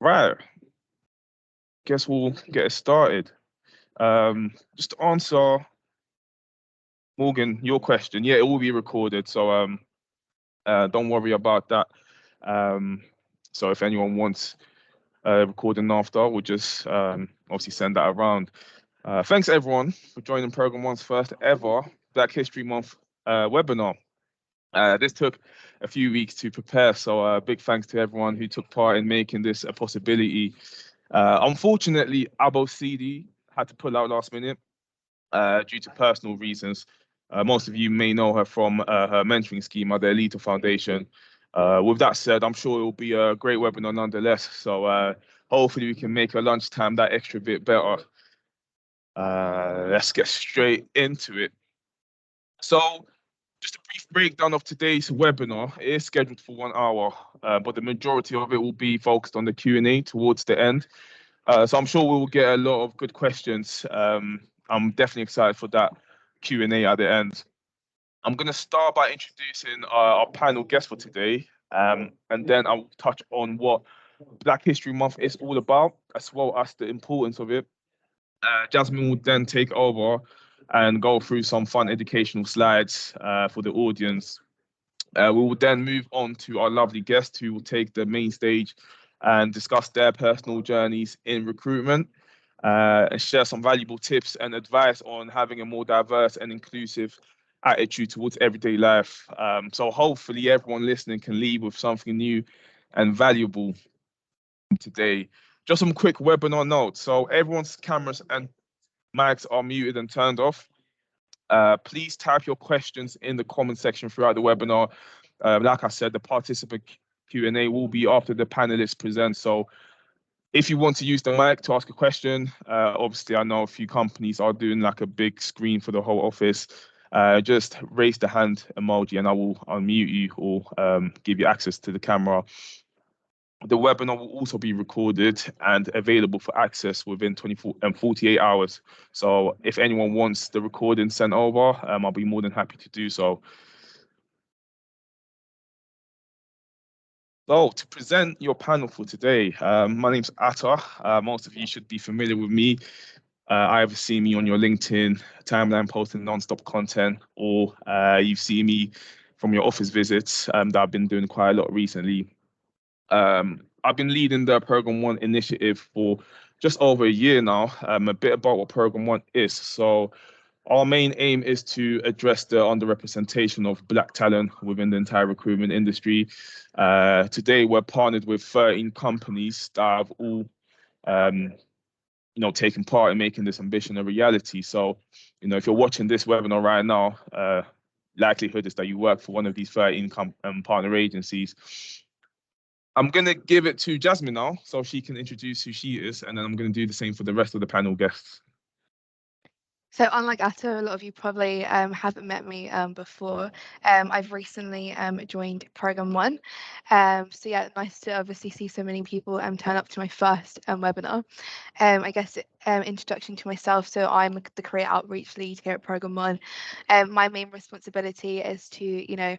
Right, guess we'll get it started. Just to answer Morgan, your question. Yeah, it will be recorded, so don't worry about that. Um, so if anyone wants recording after, we'll just obviously send that around. Thanks everyone for joining Program One's first ever Black History Month webinar. This took a few weeks to prepare, so big thanks to everyone who took part in making this a possibility. Unfortunately, Abo CD had to pull out last minute due to personal reasons. Most of you may know her from her mentoring scheme at the Elite Foundation. With that said, I'm sure it will be a great webinar nonetheless. So hopefully we can make her lunchtime that extra bit better. Let's get straight into it. So just a brief breakdown of today's webinar. It is scheduled for 1 hour, but the majority of it will be focused on the Q&A towards the end. So I'm sure we will get a lot of good questions. I'm definitely excited for that Q&A at the end. I'm going to start by introducing our panel guest for today, and then I'll touch on what Black History Month is all about, as well as the importance of it. Jasmine will then take over and go through some fun educational slides for the audience. We will then move on to our lovely guest who will take the main stage and discuss their personal journeys in recruitment and share some valuable tips and advice on having a more diverse and inclusive attitude towards everyday life. So hopefully everyone listening can leave with something new and valuable today. Just some quick webinar notes. So everyone's cameras and mics are muted and turned off. Please type your questions in the comment section throughout the webinar. Like I said, the participant Q&A will be after the panelists present. So if you want to use the mic to ask a question, obviously I know a few companies are doing like a big screen for the whole office. Just raise the hand emoji and I will unmute you or give you access to the camera. The webinar will also be recorded and available for access within 24 and 48 hours. So if anyone wants the recording sent over, I'll be more than happy to do so. So to present your panel for today, my name's Atta. Most of you should be familiar with me. Either see me on your LinkedIn timeline posting non-stop content, or you've seen me from your office visits that I've been doing quite a lot recently. I've been leading the Program One initiative for just over a year now. A bit about what Program One is. So our main aim is to address the underrepresentation of Black talent within the entire recruitment industry. Today, we're partnered with 13 companies that have all taken part in making this ambition a reality. So, if you're watching this webinar right now, likelihood is that you work for one of these 13 partner agencies. I'm going to give it to Jasmine now, so she can introduce who she is, and then I'm going to do the same for the rest of the panel guests. So unlike Atta, a lot of you probably haven't met me before. I've recently joined Program One. So yeah, nice to obviously see so many people turn up to my first webinar. I guess introduction to myself. So I'm the career outreach lead here at Program One. My main responsibility is to,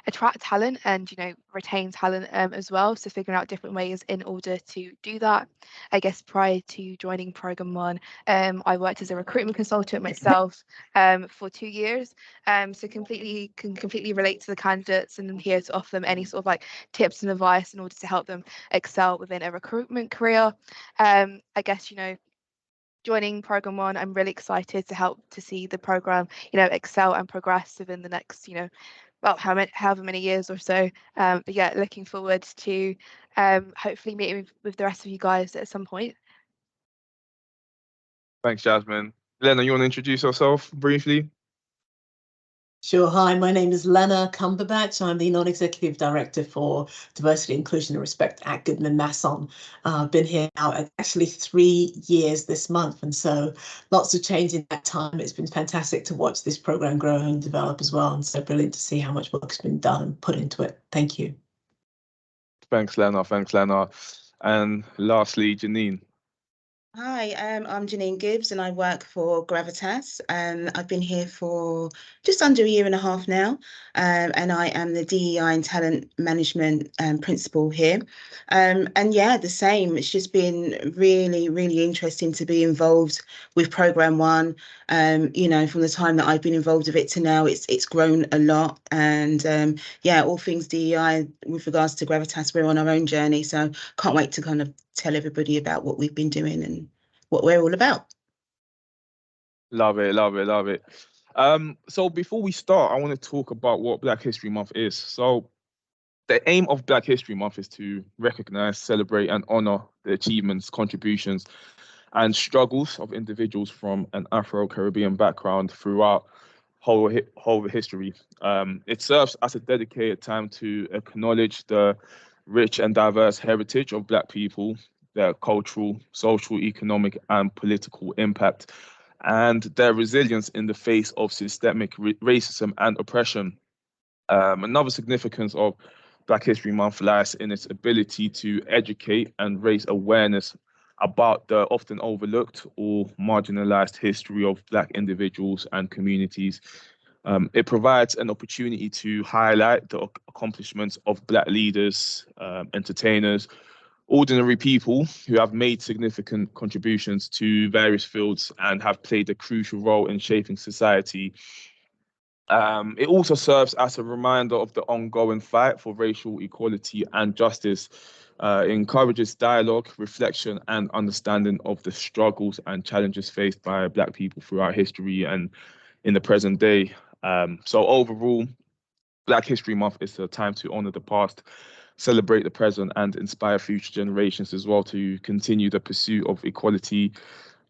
attract talent and retain talent as well, so figuring out different ways in order to do that. I guess prior to joining Program One, I worked as a recruitment consultant myself for 2 years, so can completely relate to the candidates, and I'm here to offer them any sort of like tips and advice in order to help them excel within a recruitment career. I guess joining Program One, I'm really excited to help to see the program excel and progress within the next well, however many years or so. But yeah, looking forward to hopefully meeting with the rest of you guys at some point. Thanks, Jasmine. Lenna, you want to introduce yourself briefly? Sure. Hi, my name is Lenna Cumberbatch. I'm the Non-Executive Director for Diversity, Inclusion and Respect at Goodman Masson. I've been here now actually 3 years this month, and so lots of change in that time. It's been fantastic to watch this program grow and develop as well, and so brilliant to see how much work has been done and put into it. Thank you. Thanks, Lenna. And lastly, Jennine. Hi, I'm Jennine Gibbs and I work for Gravitas. I've been here for just under a year and a half now, and I am the DEI and talent management principal here. And yeah, the same. It's just been really, really interesting to be involved with Programme One. You know, from the time that I've been involved with it to now, it's grown a lot. And yeah, all things DEI with regards to Gravitas, we're on our own journey. So can't wait to kind of tell everybody about what we've been doing and what we're all about. Love it, love it, love it. So before we start, I want to talk about what Black History Month is. So the aim of Black History Month is to recognize, celebrate, and honor the achievements, contributions, and struggles of individuals from an Afro-Caribbean background throughout whole history. It serves as a dedicated time to acknowledge the rich and diverse heritage of Black people, their cultural, social, economic, and political impact, and their resilience in the face of systemic racism and oppression. Another significance of Black History Month lies in its ability to educate and raise awareness about the often overlooked or marginalized history of Black individuals and communities. It provides an opportunity to highlight the accomplishments of Black leaders, entertainers, ordinary people who have made significant contributions to various fields and have played a crucial role in shaping society. It also serves as a reminder of the ongoing fight for racial equality and justice. It encourages dialogue, reflection, and understanding of the struggles and challenges faced by Black people throughout history and in the present day. So overall, Black History Month is a time to honor the past, celebrate the present, and inspire future generations as well to continue the pursuit of equality,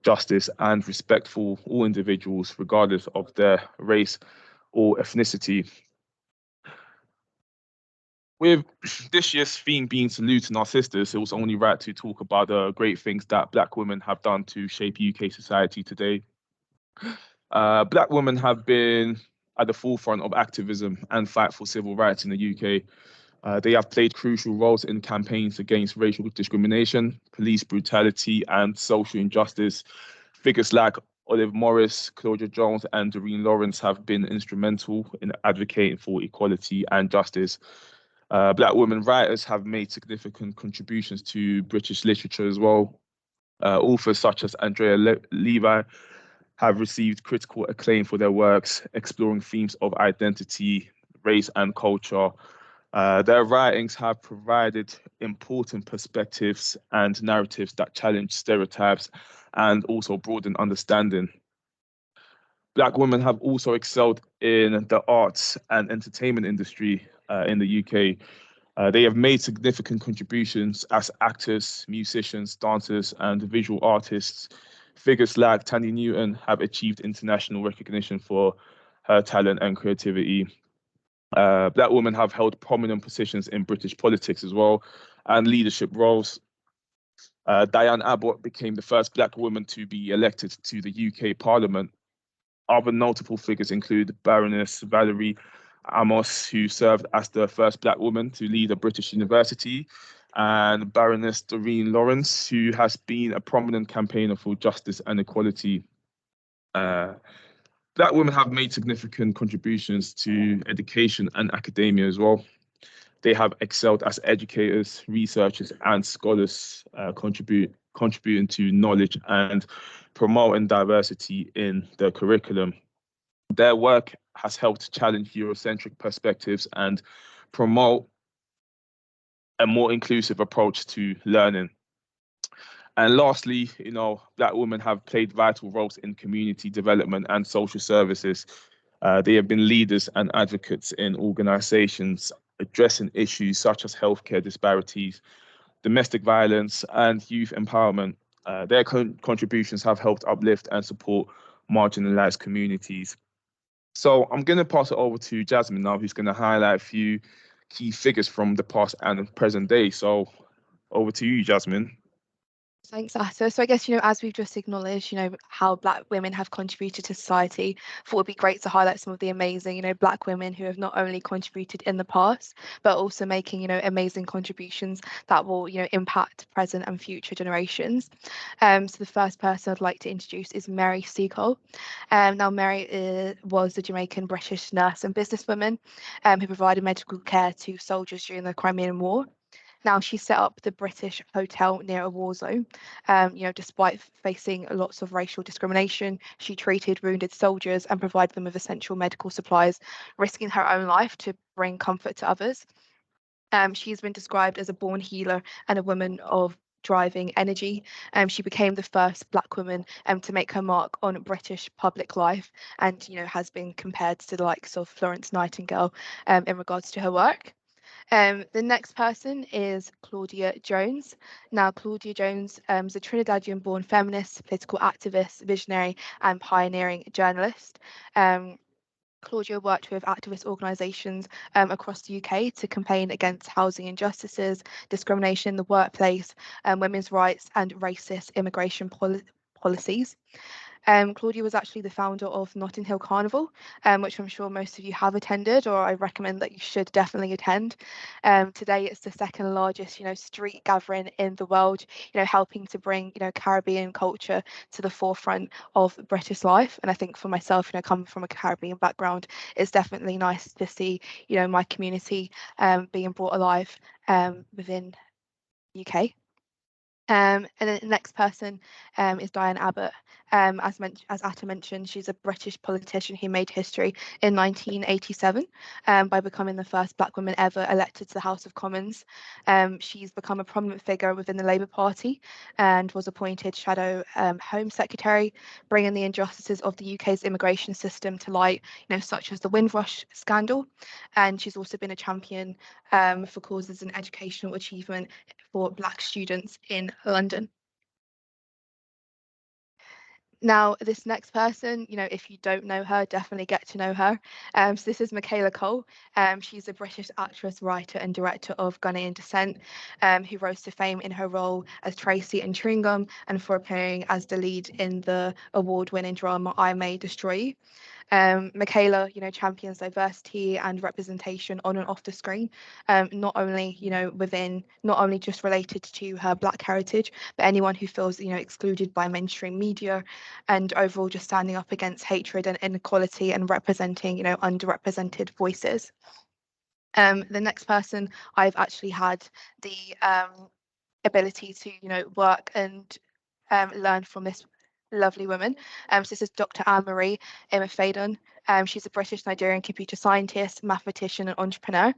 justice, and respect for all individuals, regardless of their race or ethnicity. With this year's theme being saluting our sisters, it was only right to talk about the great things that Black women have done to shape UK society today. Black women have been at the forefront of activism and fight for civil rights in the UK. They have played crucial roles in campaigns against racial discrimination, police brutality, and social injustice. Figures like Olive Morris, Claudia Jones, and Doreen Lawrence have been instrumental in advocating for equality and justice. Black women writers have made significant contributions to British literature as well. Authors such as Andrea Levi have received critical acclaim for their works, exploring themes of identity, race, and culture. Their writings have provided important perspectives and narratives that challenge stereotypes and also broaden understanding. Black women have also excelled in the arts and entertainment industry in the UK. They have made significant contributions as actors, musicians, dancers, and visual artists. Figures like Tandy Newton have achieved international recognition for her talent and creativity. Black women have held prominent positions in British politics as well and leadership roles. Diane Abbott became the first Black woman to be elected to the UK Parliament. Other notable figures include Baroness Valerie Amos, who served as the first Black woman to lead a British university, and Baroness Doreen Lawrence, who has been a prominent campaigner for justice and equality. Black women have made significant contributions to education and academia as well. They have excelled as educators, researchers, and scholars, contributing to knowledge and promoting diversity in the curriculum. Their work has helped challenge Eurocentric perspectives and promote a more inclusive approach to learning. And lastly, Black women have played vital roles in community development and social services. They have been leaders and advocates in organizations addressing issues such as healthcare disparities, domestic violence, and youth empowerment. Their contributions have helped uplift and support marginalized communities. So I'm going to pass it over to Jasmine now, who's going to highlight a few key figures from the past and present day. So over to you, Jasmine. Thanks, Atta. So I guess, as we've just acknowledged, how Black women have contributed to society, thought it would be great to highlight some of the amazing, Black women who have not only contributed in the past, but also making, amazing contributions that will, impact present and future generations. So the first person I'd like to introduce is Mary Seacole. Now, Mary was a Jamaican British nurse and businesswoman who provided medical care to soldiers during the Crimean War. Now, she set up the British Hotel near a war zone. Despite facing lots of racial discrimination, she treated wounded soldiers and provided them with essential medical supplies, risking her own life to bring comfort to others. She's been described as a born healer and a woman of driving energy. She became the first Black woman to make her mark on British public life, and has been compared to the likes of Florence Nightingale in regards to her work. The next person is Claudia Jones. Now, Claudia Jones is a Trinidadian-born feminist, political activist, visionary, and pioneering journalist. Claudia worked with activist organisations across the UK to campaign against housing injustices, discrimination in the workplace, women's rights, and racist immigration policies. Claudia was actually the founder of Notting Hill Carnival, which I'm sure most of you have attended, or I recommend that you should definitely attend. Today, it's the second largest, street gathering in the world, helping to bring, Caribbean culture to the forefront of British life. And I think for myself, coming from a Caribbean background, it's definitely nice to see, my community being brought alive within the UK. And then the next person is Diane Abbott. As Atta mentioned, she's a British politician who made history in 1987 by becoming the first Black woman ever elected to the House of Commons. She's become a prominent figure within the Labour Party and was appointed Shadow Home Secretary, bringing the injustices of the UK's immigration system to light, such as the Windrush scandal. And she's also been a champion for causes and educational achievement for Black students in London. Now, this next person, if you don't know her, definitely get to know her. So this is Michaela Cole. She's a British actress, writer, and director of Ghanaian descent, who rose to fame in her role as Tracy in Chewing Gum and for appearing as the lead in the award-winning drama I May Destroy You. Michaela, champions diversity and representation on and off the screen, not only, not only just related to her Black heritage, but anyone who feels, excluded by mainstream media, and overall just standing up against hatred and inequality and representing, underrepresented voices. The next person I've actually had the ability to, work and learn from this lovely woman. So this is Dr. Anne-Marie Imafedon. She's a British Nigerian computer scientist, mathematician, and entrepreneur.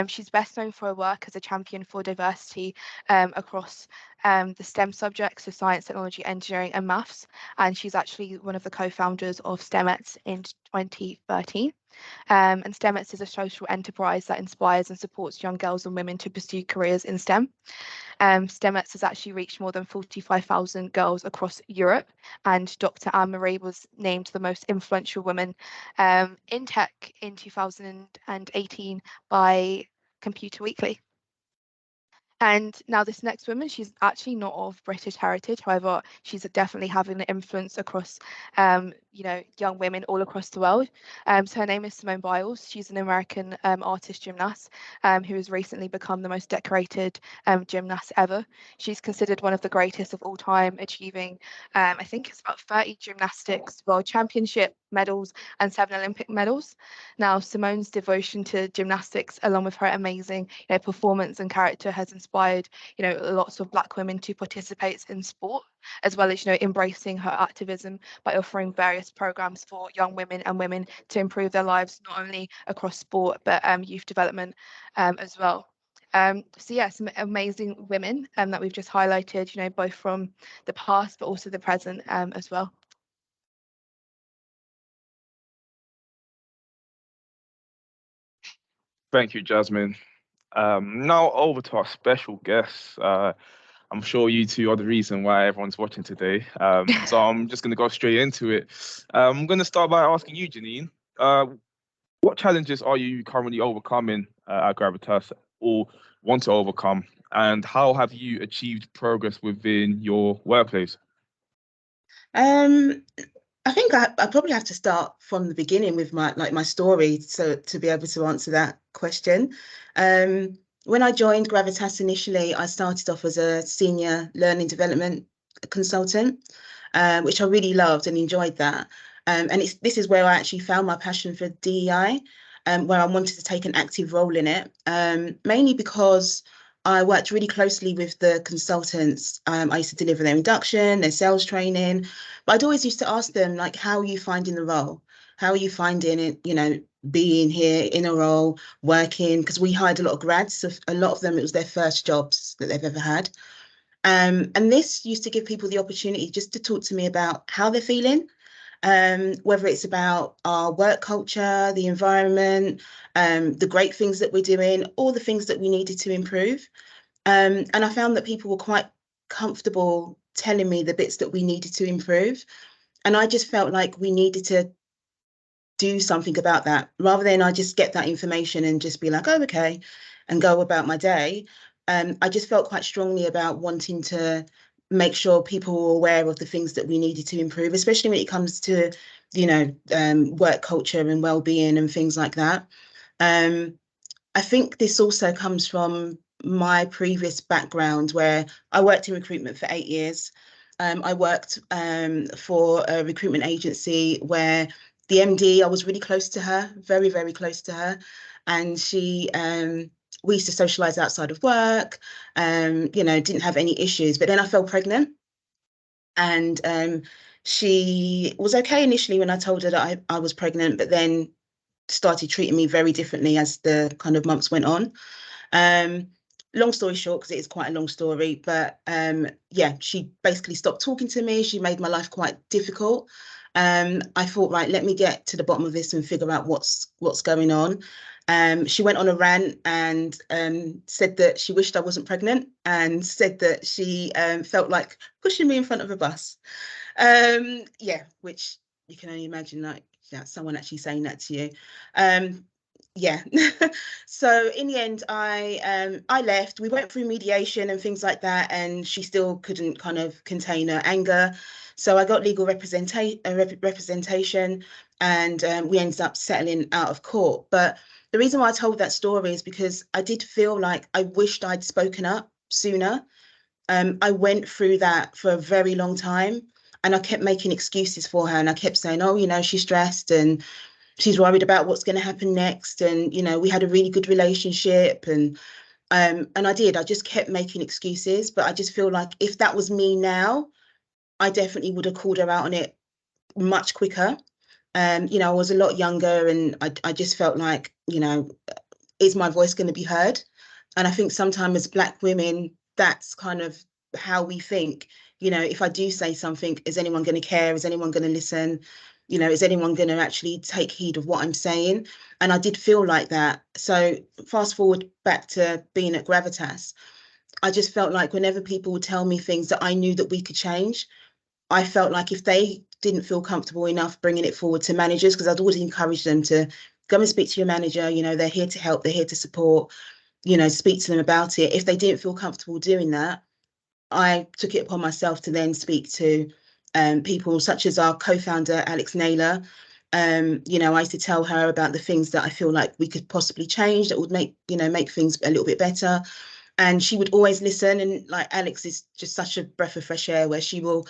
She's best known for her work as a champion for diversity across the STEM subjects, so science, technology, engineering, and maths. And she's actually one of the co-founders of STEMETS in 2013. And STEMETS is a social enterprise that inspires and supports young girls and women to pursue careers in STEM. STEMETS has actually reached more than 45,000 girls across Europe, and Dr. Anne-Marie was named the most influential woman in tech in 2018 by Computer Weekly. And now this next woman, she's actually not of British heritage. However, she's definitely having an influence across, young women all across the world. So her name is Simone Biles. She's an American artist gymnast who has recently become the most decorated gymnast ever. She's considered one of the greatest of all time, achieving, I think it's about 30 gymnastics world championship medals and 7 Olympic medals. Now, Simone's devotion to gymnastics, along with her amazing performance and character, has inspired lots of Black women to participate in sport, as well as embracing her activism by offering various programs for young women and women to improve their lives, not only across sport but youth development as well. So yeah, some amazing women that we've just highlighted, both from the past but also the present as well. Thank you, Jasmine. Now over to our special guests. I'm sure you two are the reason why everyone's watching today. So I'm just going to go straight into it. I'm going to start by asking you, Jennine, what challenges are you currently overcoming at Gravitas or want to overcome? and how have you achieved progress within your workplace? I think I probably have to start from the beginning with my story, so to be able to answer that question. When I joined Gravitas initially, I started off as a senior learning development consultant, which I really loved and enjoyed that. And this is where I actually found my passion for DEI, where I wanted to take an active role in it, mainly because I worked really closely with the consultants. I used to deliver their induction, their sales training, but I'd always used to ask them, like, how are you finding the role? How are you finding it, you know, being here in a role, working? Because we hired a lot of grads, so a lot of them, it was their first jobs that they've ever had. And this used to give people the opportunity just to talk to me about how they're feeling, whether it's about our work culture, the environment, the great things that we're doing, all the things that we needed to improve. And I found that people were quite comfortable telling me the bits that we needed to improve. And I just felt like we needed to do something about that, rather than I just get that information and just be like, oh, okay, and go about my day. I just felt quite strongly about wanting to make sure people were aware of the things that we needed to improve, especially when it comes to, you know, work culture and well-being and things like that. I think this also comes from my previous background, where I worked in recruitment for 8 years. I worked for a recruitment agency where the MD, I was really close to her, very, very close to her. And she, we used to socialize outside of work, you know, didn't have any issues. But then I fell pregnant. And she was okay initially when I told her that I was pregnant, but then started treating me very differently as the kind of months went on. Long story short, because it is quite a long story, but yeah, she basically stopped talking to me. She made my life quite difficult. I thought, right, let me get to the bottom of this and figure out what's going on. She went on a rant and said that she wished I wasn't pregnant, and said that she felt like pushing me in front of a bus. Yeah, which you can only imagine, like, yeah, someone actually saying that to you. Yeah. So in the end, I left. We went through mediation and things like that, and she still couldn't kind of contain her anger. So I got legal representation, and we ended up settling out of court. But the reason why I told that story is because I did feel like I wished I'd spoken up sooner. I went through that for a very long time, and I kept making excuses for her, and I kept saying, oh, you know, she's stressed and she's worried about what's going to happen next. And, you know, we had a really good relationship, and I just kept making excuses. But I just feel like if that was me now, I definitely would have called her out on it much quicker. You know, I was a lot younger, and I just felt like, you know, is my voice going to be heard? And I think sometimes as Black women, that's kind of how we think. You know, if I do say something, is anyone going to care? Is anyone going to listen? You know, is anyone going to actually take heed of what I'm saying? And I did feel like that. So fast forward back to being at Gravitas, I just felt like whenever people would tell me things that I knew that we could change, I felt like if they didn't feel comfortable enough bringing it forward to managers, because I'd always encourage them to go and speak to your manager, you know, they're here to help, they're here to support, you know, speak to them about it. If they didn't feel comfortable doing that, I took it upon myself to then speak to people such as our co-founder, Alex Naylor. You know, I used to tell her about the things that I feel like we could possibly change that would make, you know, make things a little bit better. And she would always listen. And like, Alex is just such a breath of fresh air, where she will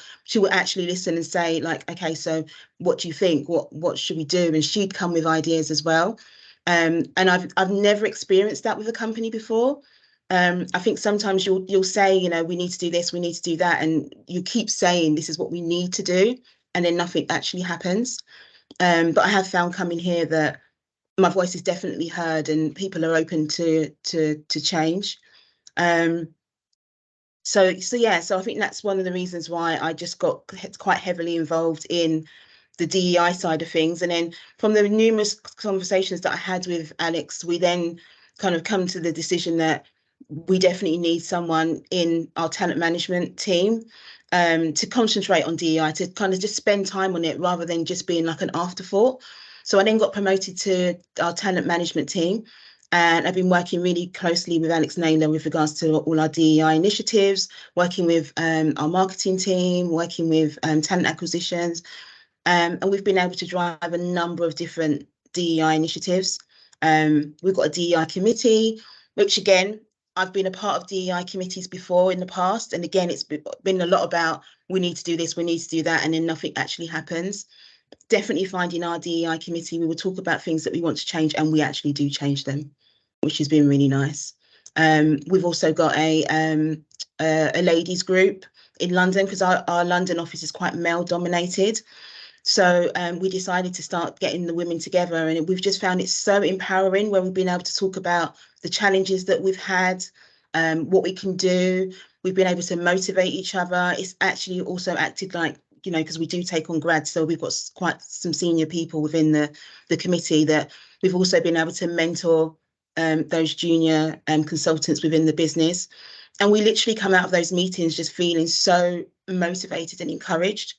actually listen and say, like, okay, so what do you think? What should we do? And she'd come with ideas as well. And I've never experienced that with a company before. I think sometimes you'll say, you know, we need to do this, we need to do that, and you keep saying this is what we need to do, and then nothing actually happens. But I have found coming here that my voice is definitely heard, and people are open to change. So yeah, so I think that's one of the reasons why I just got quite heavily involved in the DEI side of things. And then from the numerous conversations that I had with Alex, we then kind of come to the decision that we definitely need someone in our talent management team to concentrate on DEI, to kind of just spend time on it rather than just being like an afterthought. So I then got promoted to our talent management team. And I've been working really closely with Alex Naylor with regards to all our DEI initiatives, working with our marketing team, working with talent acquisitions. And we've been able to drive a number of different DEI initiatives. We've got a DEI committee, which again, I've been a part of DEI committees before in the past. And again, it's been a lot about, we need to do this, we need to do that, and then nothing actually happens. Definitely finding our DEI committee, we will talk about things that we want to change, and we actually do change them, which has been really nice. We've also got a ladies group in London, because our London office is quite male dominated. So we decided to start getting the women together, and we've just found it so empowering, where we've been able to talk about the challenges that we've had, what we can do. We've been able to motivate each other. It's actually also acted like, you know, because we do take on grads, so we've got quite some senior people within the committee that we've also been able to mentor those junior consultants within the business. And we literally come out of those meetings just feeling so motivated and encouraged.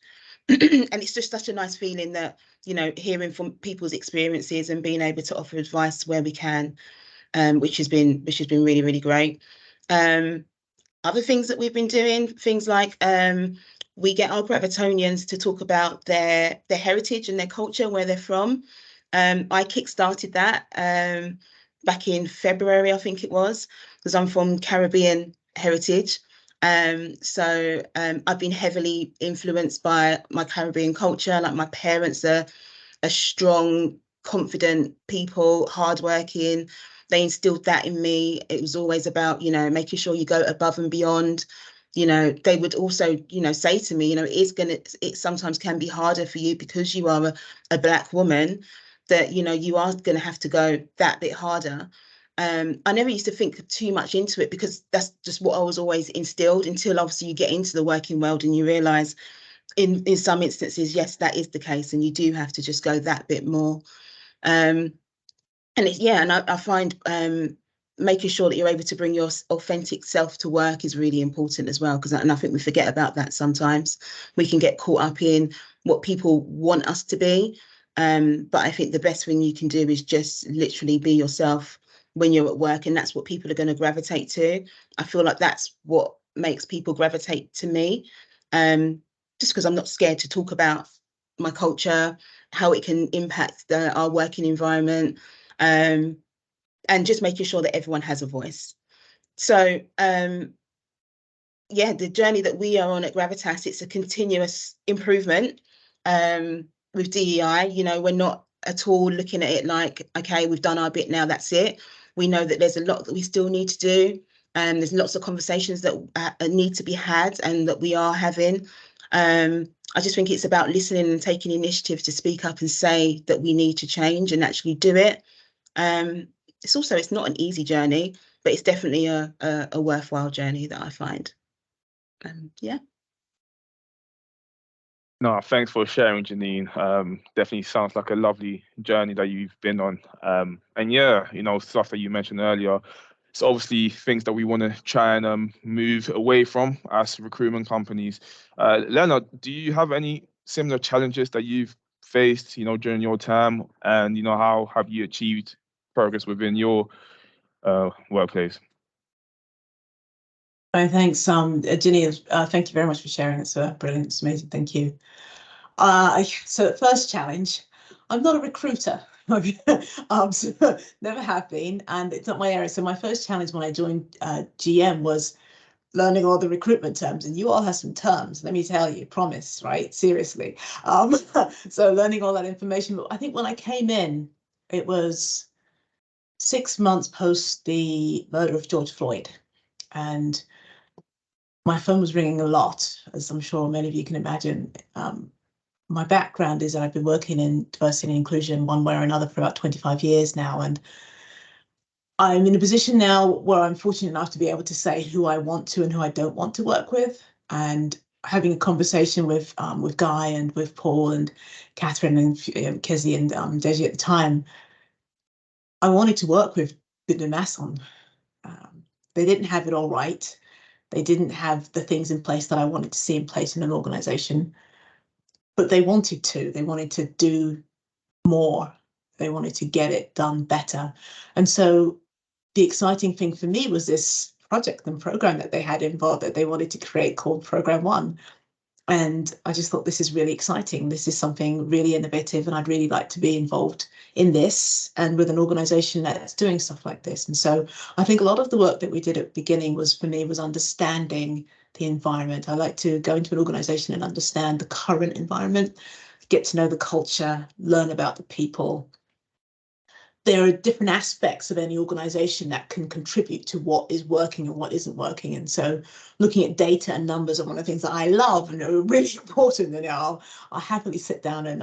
And it's just such a nice feeling that, you know, hearing from people's experiences and being able to offer advice where we can, which has been really, really great. Other things that we've been doing, things like we get our Gravitonians to talk about their heritage and their culture, where they're from. I kickstarted that back in February, I think it was, because I'm from Caribbean heritage. So I've been heavily influenced by my Caribbean culture. Like, my parents are strong, confident people, hardworking. They instilled that in me. It was always about, you know, making sure you go above and beyond. You know, they would also, you know, say to me, you know, it sometimes can be harder for you because you are a Black woman, that, you know, you are going to have to go that bit harder. I never used to think too much into it, because that's just what I was always instilled, until obviously you get into the working world and you realise in some instances, yes, that is the case, and you do have to just go that bit more. And I find making sure that you're able to bring your authentic self to work is really important as well, and I think we forget about that sometimes. We can get caught up in what people want us to be, but I think the best thing you can do is just literally be yourself when you're at work, and that's what people are going to gravitate to. I feel like that's what makes people gravitate to me, just because I'm not scared to talk about my culture, how it can impact our working environment, and just making sure that everyone has a voice. So the journey that we are on at Gravitas, it's a continuous improvement with DEI. You know, we're not at all looking at it like, okay, we've done our bit now, that's it. We know that there's a lot that we still need to do, and there's lots of conversations that need to be had and that we are having. I just think it's about listening and taking initiative to speak up and say that we need to change and actually do it. It's not an easy journey, but it's definitely a worthwhile journey that I find. Yeah. No, thanks for sharing, Jennine. Definitely sounds like a lovely journey that you've been on. And yeah, you know, stuff that you mentioned earlier, it's obviously things that we want to try and move away from as recruitment companies. Lenna, do you have any similar challenges that you've faced, you know, during your time, and, you know, how have you achieved progress within your workplace? Thanks, Jennine. Thank you very much for sharing. It's brilliant. It's amazing. Thank you. So first challenge, I'm not a recruiter. So never have been, and it's not my area. So my first challenge when I joined GM was learning all the recruitment terms, and you all have some terms, let me tell you, promise, right? Seriously. So learning all that information. But I think when I came in, it was 6 months post the murder of George Floyd, and my phone was ringing a lot, as I'm sure many of you can imagine. My background is that I've been working in diversity and inclusion one way or another for about 25 years now, and I'm in a position now where I'm fortunate enough to be able to say who I want to and who I don't want to work with. And having a conversation with Guy and with Paul and Catherine and Kezi and Deji at the time, I wanted to work with Goodman Masson. They didn't have it all right. They didn't have the things in place that I wanted to see in place in an organization, but they wanted to. They wanted to do more. They wanted to get it done better. And so the exciting thing for me was this project and program that they had involved that they wanted to create called Program One. And I just thought, this is really exciting. This is something really innovative, and I'd really like to be involved in this and with an organization that's doing stuff like this. And so I think a lot of the work that we did at the beginning was, for me, was understanding the environment. I like to go into an organization and understand the current environment, get to know the culture, learn about the people. There are different aspects of any organization that can contribute to what is working and what isn't working. And so looking at data and numbers are one of the things that I love and are really important. And I'll happily sit down and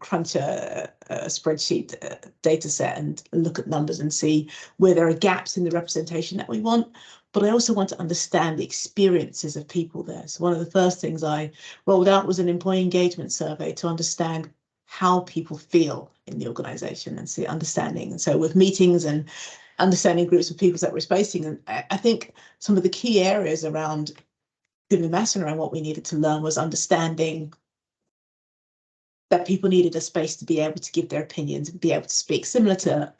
crunch a spreadsheet data set and look at numbers and see where there are gaps in the representation that we want. But I also want to understand the experiences of people there. So one of the first things I rolled out was an employee engagement survey to understand how people feel in the organization and see understanding. And so with meetings and understanding groups of people that we're spacing, and I think some of the key areas around Goodman Masson around what we needed to learn was understanding that people needed a space to be able to give their opinions and be able to speak, similar to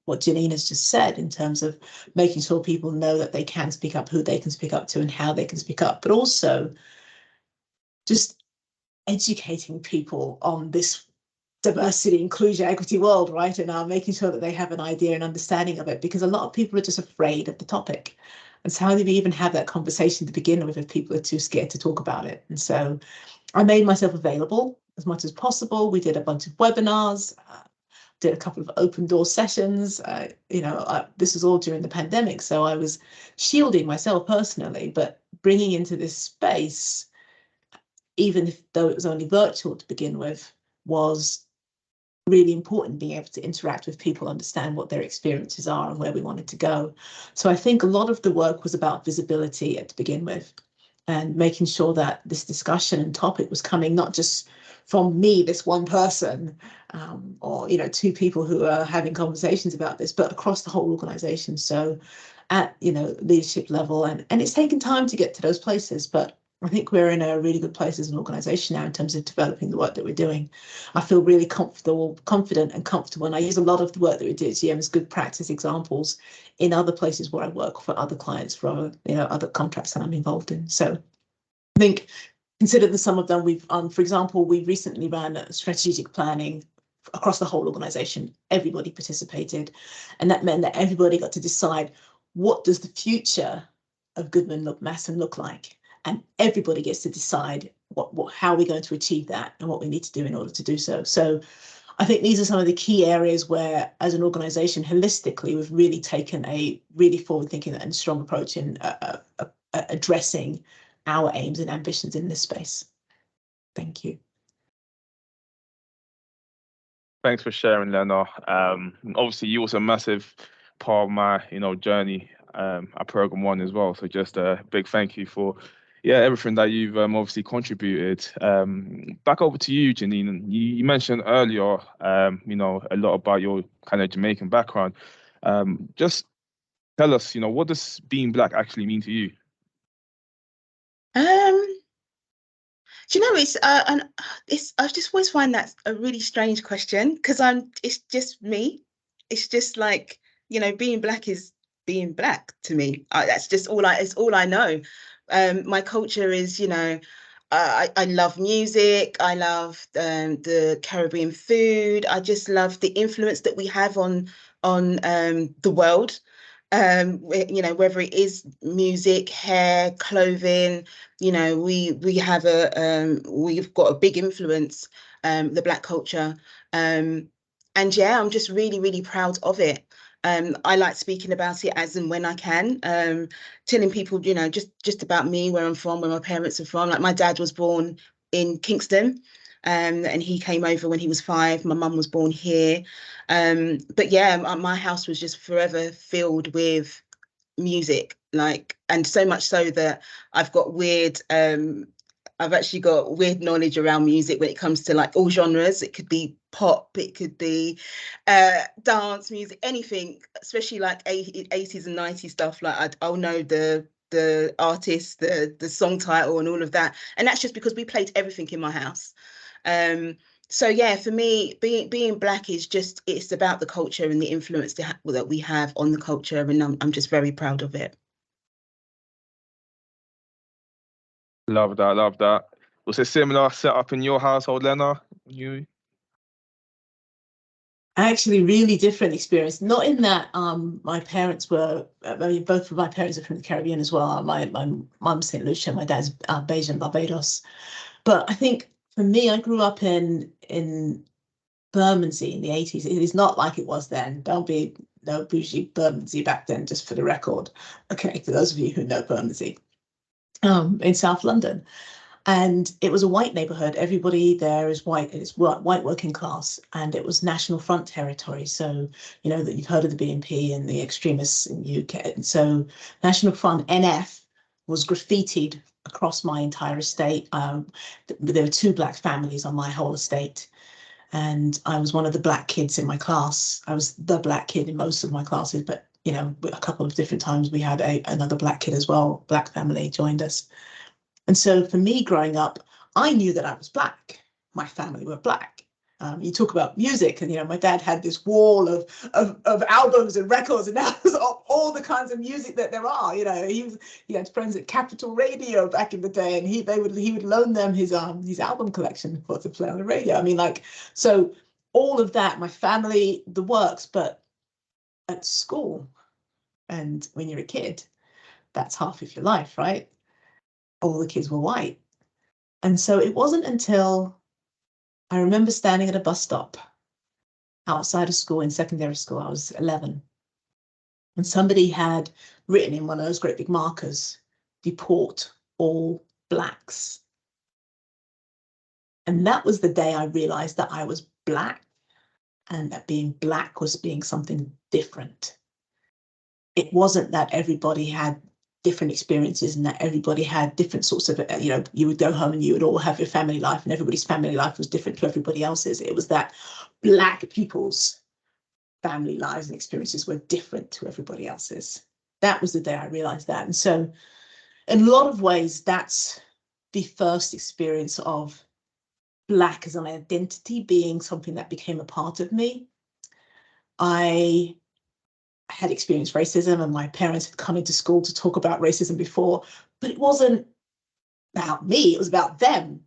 what Jennine has just said, in terms of making sure people know that they can speak up, who they can speak up to and how they can speak up, but also just educating people on this diversity, inclusion, equity world, right? And making sure that they have an idea and understanding of it, because a lot of people are just afraid of the topic. And so how do we even have that conversation to begin with if people are too scared to talk about it? And so I made myself available as much as possible. We did a bunch of webinars, did a couple of open door sessions. This was all during the pandemic, so I was shielding myself personally, but bringing into this space, even though it was only virtual to begin with, was really important, being able to interact with people, understand what their experiences are and where we wanted to go. So I think a lot of the work was about visibility to begin with, and making sure that this discussion and topic was coming not just from me, this one person, or two people who are having conversations about this, but across the whole organization. So at leadership level, and it's taken time to get to those places, but I think we're in a really good place as an organisation now in terms of developing the work that we're doing. I feel really confident and comfortable, and I use a lot of the work that we do at GM as good practice examples in other places where I work for other clients, for other contracts that I'm involved in. So I think, consider the sum of them. We've, for example, we recently ran strategic planning across the whole organisation. Everybody participated, and that meant that everybody got to decide, what does the future of Goodman Masson look like? And everybody gets to decide how we're going to achieve that and what we need to do in order to do so. So I think these are some of the key areas where, as an organisation, holistically, we've really taken a really forward-thinking and strong approach in addressing our aims and ambitions in this space. Thank you. Thanks for sharing, Lenna. Obviously, you was a massive part of my, journey at Program One as well. So just a big thank you for everything that you've obviously contributed. Back over to you, Jennine. You mentioned earlier, a lot about your kind of Jamaican background. Just tell us, what does being Black actually mean to you? I just always find that a really strange question, because it's just me. It's just like, being Black is being Black to me. That's just it's all I know. My culture is, I love music. I love the Caribbean food. I just love the influence that we have on the world. Whether it is music, hair, clothing, we have we've got a big influence, the Black culture, and I'm just really, really proud of it. I like speaking about it as and when I can, telling people, just about me, where I'm from, where my parents are from. Like, my dad was born in Kingston, and he came over when he was 5. My mum was born here. But yeah, my house was just forever filled with music, and so much so that I've actually got weird knowledge around music when it comes to all genres. It could be pop, it could be dance music, anything, especially 80s and 90s stuff. I'll know the artist, the song title and all of that. And that's just because we played everything in my house. So yeah, for me, being Black is just, it's about the culture and the influence that we have on the culture, and I'm just very proud of it. Love that, love that. Was it similar setup in your household, Lenna? You? Actually, really different experience. Not in that my parents were, I mean, both of my parents are from the Caribbean as well. My mum's St. Lucia, my dad's Bajan, Barbados. But I think for me, I grew up in Bermondsey in the 80s. It is not like it was then. Don't be no bougie Bermondsey back then, just for the record. Okay, for those of you who know Bermondsey, in South London. And it was a white neighborhood. Everybody there is white. It's white working class, and it was National Front territory. So, you know, that you've heard of the BNP and the extremists in the UK. And so National Front, NF, was graffitied across my entire estate. There were 2 Black families on my whole estate. And I was one of the Black kids in my class. I was the Black kid in most of my classes, but, you know, a couple of different times we had another Black kid as well. Black family joined us. And so for me growing up, I knew that I was Black. My family were Black. You talk about music, and, you know, my dad had this wall of albums and records, and that was all the kinds of music that there are. You know, he had friends at Capitol Radio back in the day, and he would loan them his album collection to play on the radio. I mean, like, so all of that, my family, the works, but at school, and when you're a kid, that's half of your life, right? All the kids were white. And so it wasn't until I remember standing at a bus stop outside of school, in secondary school, I was 11, and somebody had written in one of those great big markers, "Deport all Blacks." And that was the day I realized that I was Black, and that being Black was being something different. It wasn't that everybody had different experiences and that everybody had different sorts of, you know, you would go home and you would all have your family life, and everybody's family life was different to everybody else's. It was that Black people's family lives and experiences were different to everybody else's. That was the day I realized that. And so in a lot of ways, that's the first experience of Black as an identity being something that became a part of me. I had experienced racism, and my parents had come into school to talk about racism before, but it wasn't about me, it was about them.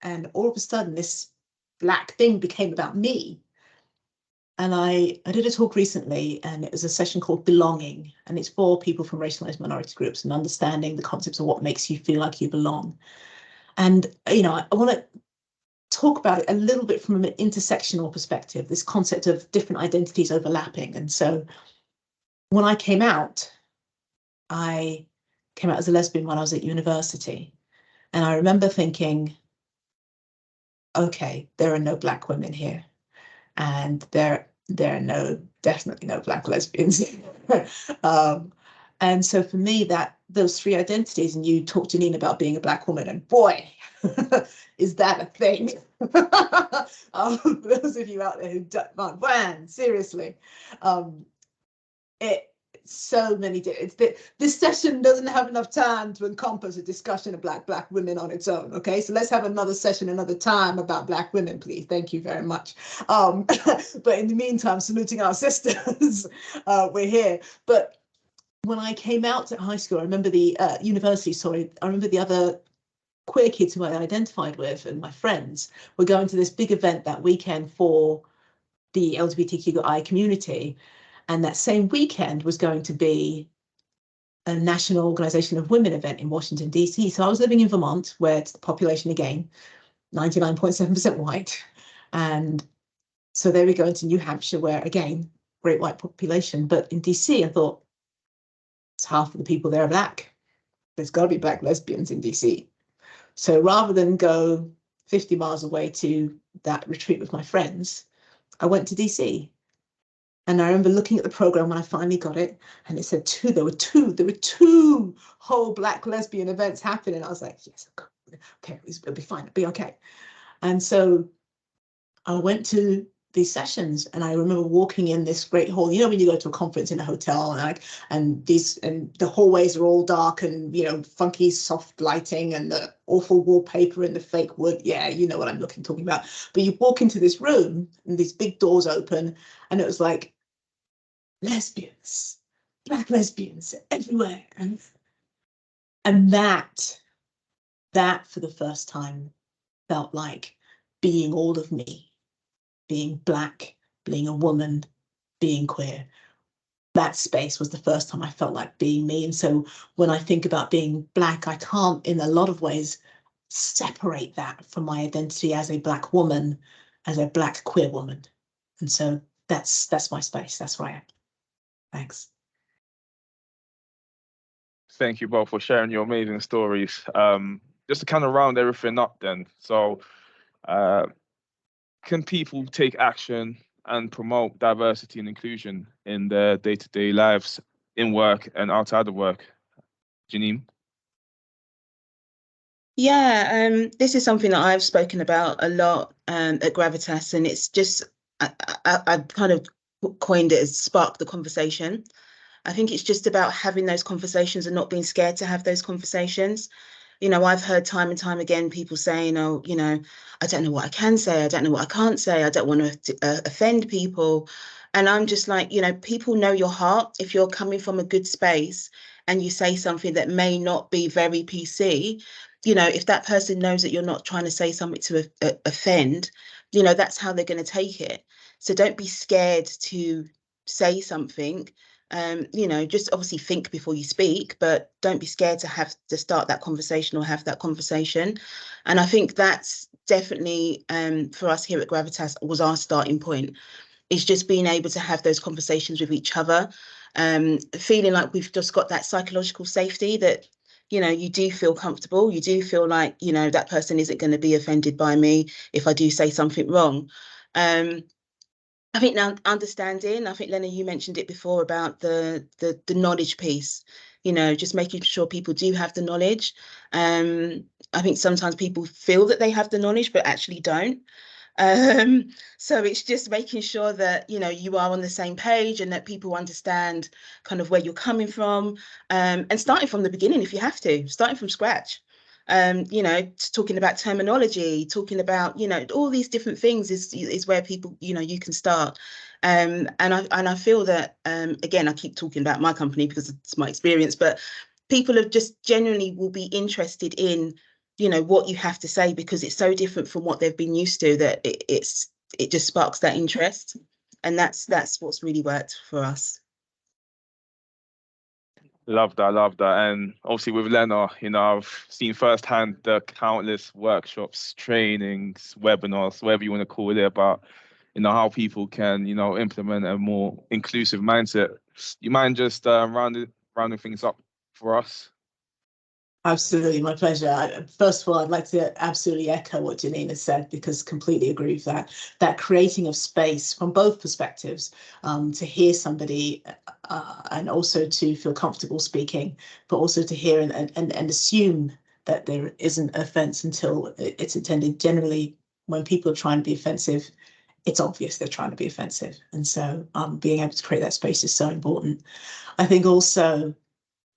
And all of a sudden, this Black thing became about me. And I did a talk recently, and it was a session called Belonging, and it's for people from racialized minority groups and understanding the concepts of what makes you feel like you belong. And, you know, I want to talk about it a little bit from an intersectional perspective, this concept of different identities overlapping. And so when I came out as a lesbian when I was at university. And I remember thinking, okay, there are no Black women here. And there are definitely no Black lesbians. And so for me, those 3 identities, and you talked to Jennine about being a Black woman, and boy, is that a thing. For those of you out there who don't mind, seriously, so many. This session doesn't have enough time to encompass a discussion of Black women on its own. Okay, so let's have another session another time about Black women, please. Thank you very much. But in the meantime, saluting our sisters, we're here. But when I came out at high school, I remember the university. Sorry, I remember the other queer kids who I identified with and my friends were going to this big event that weekend for the LGBTQI community. And that same weekend was going to be a National Organization of Women event in Washington, D.C. So I was living in Vermont, where it's the population, again, 99.7% white. And so they were going to New Hampshire, where, again, great white population. But in D.C., I thought, it's half of the people there are Black. There's got to be Black lesbians in D.C. So rather than go 50 miles away to that retreat with my friends, I went to D.C. And I remember looking at the program when I finally got it, and it said there were two whole Black lesbian events happening. I was like, yes, okay, it'll be fine, it'll be okay. And so I went to these sessions, and I remember walking in this great hall. You know, when you go to a conference in a hotel, and the hallways are all dark and, you know, funky soft lighting and the awful wallpaper and the fake wood. Yeah, you know what I'm talking about. But you walk into this room and these big doors open, and it was like lesbians, Black lesbians everywhere, and that for the first time felt like being all of me. Being Black, being a woman, being queer. That space was the first time I felt like being me. And so when I think about being Black, I can't, in a lot of ways, separate that from my identity as a Black woman, as a Black queer woman. And so that's my space. That's where I am. Thanks. Thank you both for sharing your amazing stories. Just to kind of round everything up then. So can people take action and promote diversity and inclusion in their day-to-day lives, in work and outside of work? Jennine? Yeah, this is something that I've spoken about a lot at Gravitas, and it's just, I've kind of coined it as spark the conversation. I think it's just about having those conversations and not being scared to have those conversations. You know, I've heard time and time again people saying, oh, you know, I don't know what I can say. I don't know what I can't say. I don't want to offend people. And I'm just like, you know, people know your heart. If you're coming from a good space and you say something that may not be very PC, you know, if that person knows that you're not trying to say something to offend, you know, that's how they're going to take it. So don't be scared to say something. You know, just obviously think before you speak, but don't be scared to have to start that conversation or have that conversation. And I think that's definitely for us here at Gravitas was our starting point, is just being able to have those conversations with each other, feeling like we've just got that psychological safety that, you know, you do feel comfortable, you do feel like, you know, that person isn't going to be offended by me if I do say something wrong. I think now understanding, I think, Lenna, you mentioned it before about the knowledge piece, you know, just making sure people do have the knowledge. I think sometimes people feel that they have the knowledge, but actually don't. So it's just making sure that, you know, you are on the same page and that people understand kind of where you're coming from, and starting from the beginning if you have to, starting from scratch. You know, talking about terminology, talking about, you know, all these different things is where people, you know, you can start. And I feel that, again, I keep talking about my company because it's my experience, but people have just genuinely will be interested in, you know, what you have to say because it's so different from what they've been used to that it just sparks that interest. And that's what's really worked for us. Love that. And obviously with Lenna, you know, I've seen firsthand the countless workshops, trainings, webinars, whatever you want to call it, about, you know, how people can, you know, implement a more inclusive mindset. You mind just rounding things up for us? Absolutely, my pleasure. First of all, I'd like to absolutely echo what Jennine has said, because completely agree with that. That creating of space from both perspectives, to hear somebody and also to feel comfortable speaking, but also to hear and assume that there isn't offence until it's intended. Generally, when people are trying to be offensive, it's obvious they're trying to be offensive. And so being able to create that space is so important. I think also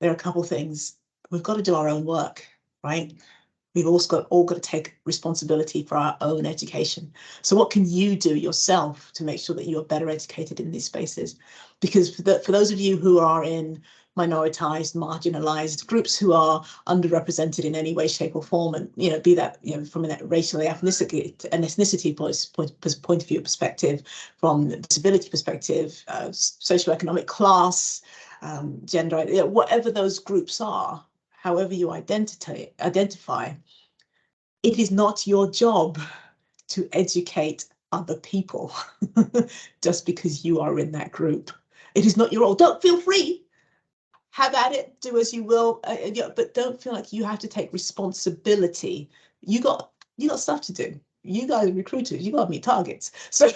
there are a couple of things. We've got to do our own work, right? We've also all got to take responsibility for our own education. So what can you do yourself to make sure that you are better educated in these spaces? Because for those of you who are in minoritized, marginalized groups who are underrepresented in any way, shape or form, and, you know, be that, you know, from a racial ethnicity point of view perspective, from disability perspective, socioeconomic class, gender, you know, whatever those groups are, however you identify, it is not your job to educate other people just because you are in that group. It is not your role. Don't feel free. Have at it, do as you will, but don't feel like you have to take responsibility. You got stuff to do. You guys are recruiters, you got to meet targets. So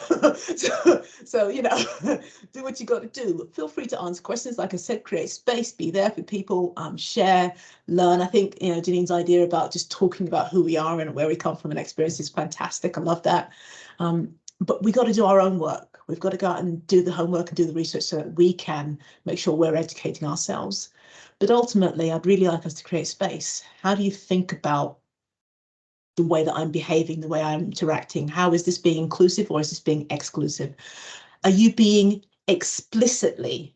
you know, do what you got to do. Feel free to answer questions. Like I said, create space, be there for people, share, learn. I think, you know, Jennine's idea about just talking about who we are and where we come from and experience is fantastic. I love that. But we got to do our own work. We've got to go out and do the homework and do the research so that we can make sure we're educating ourselves. But ultimately, I'd really like us to create space. How do you think about the way that I'm behaving, the way I'm interacting? How is this being inclusive or is this being exclusive? Are you being explicitly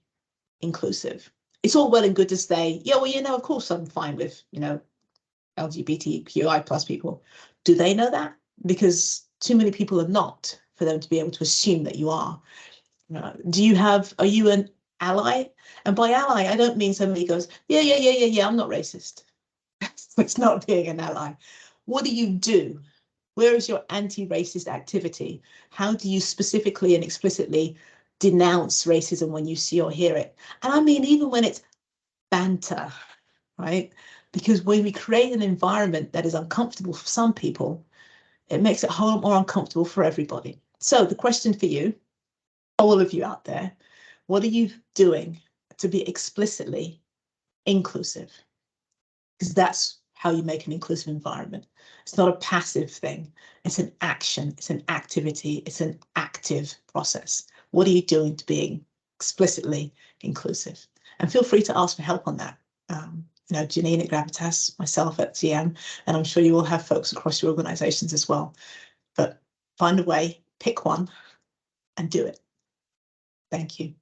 inclusive? It's all well and good to say, yeah, well, you know, of course I'm fine with, you know, LGBTQI plus people. Do they know that? Because too many people are not for them to be able to assume that you are. Are you an ally? And by ally, I don't mean somebody goes, yeah, I'm not racist. It's not being an ally. What do you do? Where is your anti-racist activity? How do you specifically and explicitly denounce racism when you see or hear it? And I mean, even when it's banter, right? Because when we create an environment that is uncomfortable for some people, it makes it a whole lot more uncomfortable for everybody. So the question for you, all of you out there, what are you doing to be explicitly inclusive? Because that's how you make an inclusive environment. It's not a passive thing. It's an action. It's an activity. It's an active process. What are you doing to being explicitly inclusive? And feel free to ask for help on that. You know, Jennine at Gravitas, myself at GM, and I'm sure you will have folks across your organizations as well. But find a way, pick one, and do it. Thank you.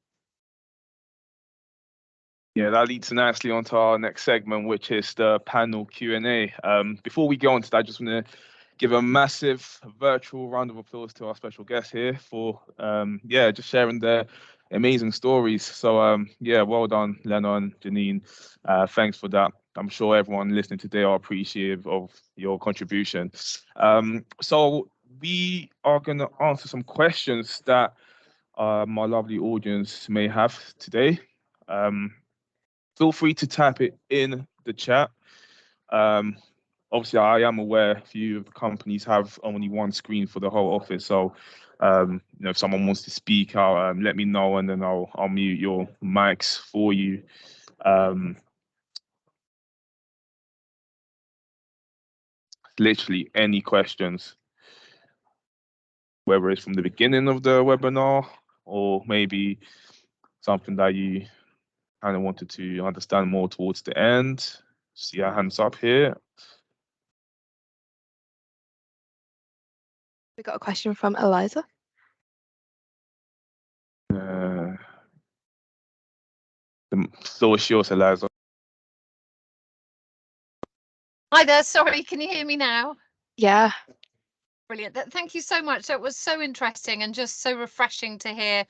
Yeah, that leads nicely onto our next segment, which is the panel Q&A. Before we go on to that, I just want to give a massive virtual round of applause to our special guests here for, just sharing their amazing stories. So, well done, Lenna and Jennine. Thanks for that. I'm sure everyone listening today are appreciative of your contribution. So we are going to answer some questions that my lovely audience may have today. Feel free to type it in the chat. Obviously, I am aware a few of the companies have only one screen for the whole office. So, if someone wants to speak out, let me know, and then I'll mute your mics for you. Literally any questions, whether it's from the beginning of the webinar or maybe something that you kind of wanted to understand more towards the end. See our hands up here. We got a question from Eliza. The floor is yours, Eliza. Hi there, sorry, can you hear me now? Yeah. Brilliant. Thank you so much. So it was so interesting and just so refreshing to hear,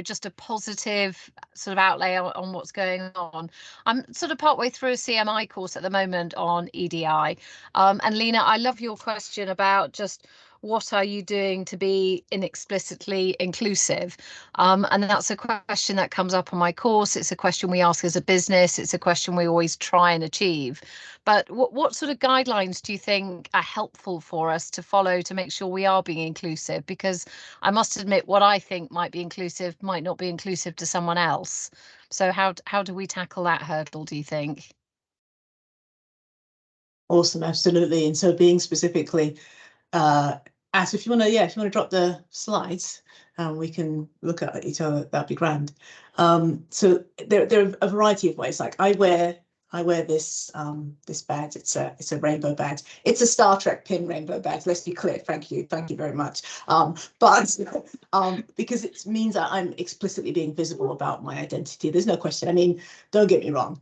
just a positive sort of outlay on what's going on. I'm sort of partway through a CMI course at the moment on EDI. And Lena, I love your question about just what are you doing to be inexplicitly inclusive? And that's a question that comes up on my course. It's a question we ask as a business. It's a question we always try and achieve. But what sort of guidelines do you think are helpful for us to follow to make sure we are being inclusive? Because I must admit, what I think might be inclusive might not be inclusive to someone else. So how do we tackle that hurdle, do you think? Awesome, absolutely. And so being specifically, if you want to drop the slides, we can look at each other. That'd be grand. So there are a variety of ways. Like I wear this this badge. It's a rainbow badge. It's a Star Trek pin rainbow badge. Let's be clear. Thank you very much. But because it means that I'm explicitly being visible about my identity. There's no question. I mean, don't get me wrong.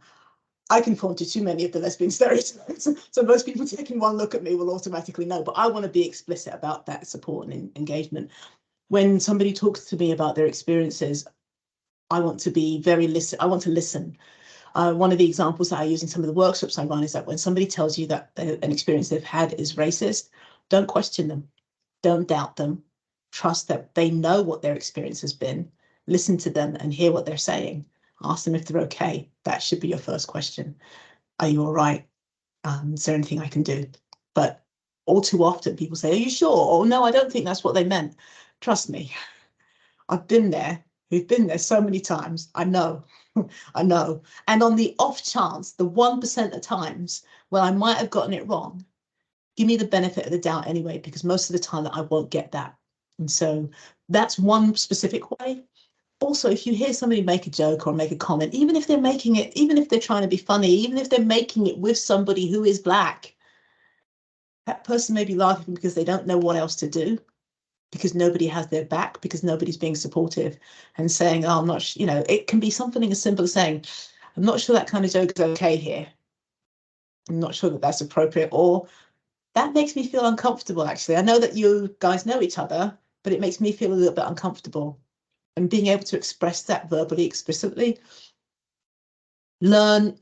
I conform to too many of the lesbian stereotypes. So most people taking one look at me will automatically know, but I want to be explicit about that support and engagement. When somebody talks to me about their experiences, I want to be I want to listen. One of the examples that I use in some of the workshops I run is that when somebody tells you that an experience they've had is racist, don't question them. Don't doubt them. Trust that they know what their experience has been. Listen to them and hear what they're saying. Ask them if they're okay. That should be your first question. Are you all right? Is there anything I can do? But all too often people say, are you sure? Oh, no, I don't think that's what they meant. Trust me. I've been there. We've been there so many times. I know. I know. And on the off chance, the 1% of times where I might have gotten it wrong, give me the benefit of the doubt anyway, because most of the time that I won't get that. And so that's one specific way. Also, if you hear somebody make a joke or make a comment, even if they're making it, even if they're trying to be funny, even if they're making it with somebody who is Black, that person may be laughing because they don't know what else to do, because nobody has their back, because nobody's being supportive, and saying, oh, I'm not, you know, it can be something as simple as saying, I'm not sure that kind of joke is okay here. I'm not sure that that's appropriate, or that makes me feel uncomfortable, actually. I know that you guys know each other, but it makes me feel a little bit uncomfortable. And being able to express that verbally, explicitly, learn